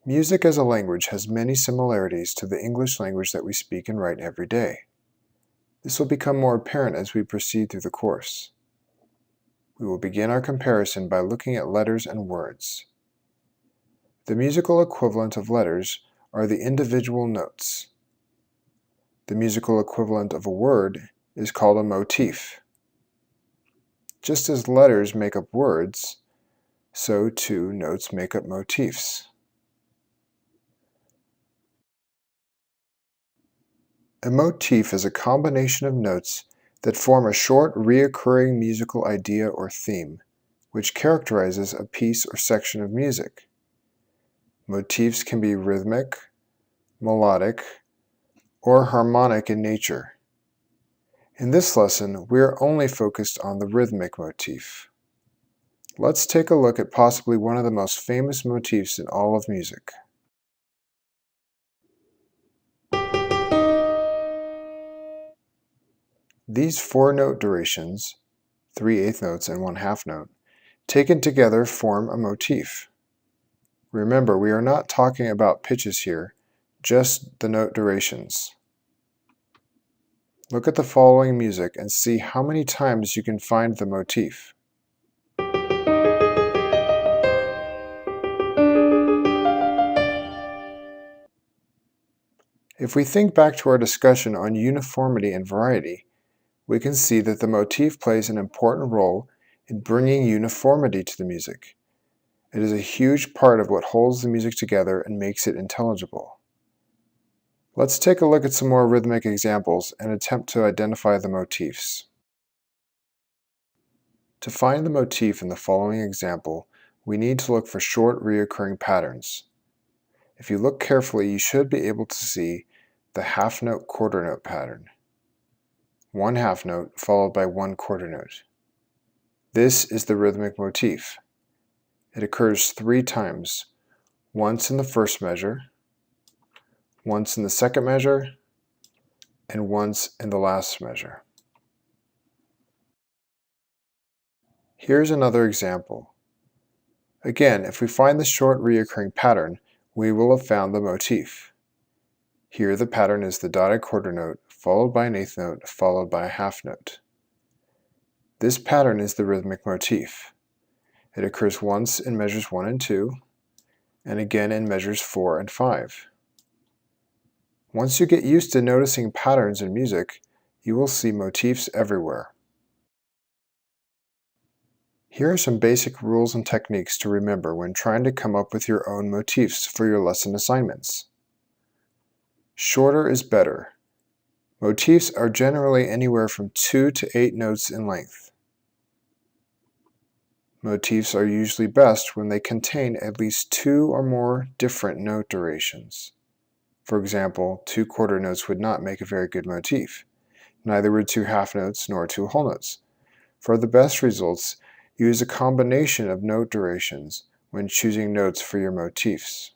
Music as a language has many similarities to the English language that we speak and write every day. This will become more apparent as we proceed through the course. We will begin our comparison by looking at letters and words. The musical equivalent of letters are the individual notes. The musical equivalent of a word is called a motif. Just as letters make up words, so too notes make up motifs. A motif is a combination of notes that form a short, recurring musical idea or theme, which characterizes a piece or section of music. Motifs can be rhythmic, melodic, or harmonic in nature. In this lesson, we are only focused on the rhythmic motif. Let's take a look at possibly one of the most famous motifs in all of music. These 4-note durations, 3/8 notes and 1/2 note, taken together form a motif. Remember, we are not talking about pitches here, just the note durations. Look at the following music and see how many times you can find the motif. If we think back to our discussion on uniformity and variety, we can see that the motif plays an important role in bringing uniformity to the music. It is a huge part of what holds the music together and makes it intelligible. Let's take a look at some more rhythmic examples and attempt to identify the motifs. To find the motif in the following example, we need to look for short, recurring patterns. If you look carefully, you should be able to see the half-note quarter note pattern. 1/2 note followed by 1 quarter note. This is the rhythmic motif. It occurs 3 times, once in the first measure, once in the second measure, and once in the last measure. Here's another example. Again, if we find the short recurring pattern, we will have found the motif. Here the pattern is the dotted quarter note, followed by an 1/8 note, followed by a 1/2 note. This pattern is the rhythmic motif. It occurs once in measures 1 and 2, and again in measures 4 and 5. Once you get used to noticing patterns in music, you will see motifs everywhere. Here are some basic rules and techniques to remember when trying to come up with your own motifs for your lesson assignments. Shorter is better. Motifs are generally anywhere from 2 to 8 notes in length. Motifs are usually best when they contain at least 2 or more different note durations. For example, 2 quarter notes would not make a very good motif. Neither would 2 half notes nor 2 whole notes. For the best results, use a combination of note durations when choosing notes for your motifs.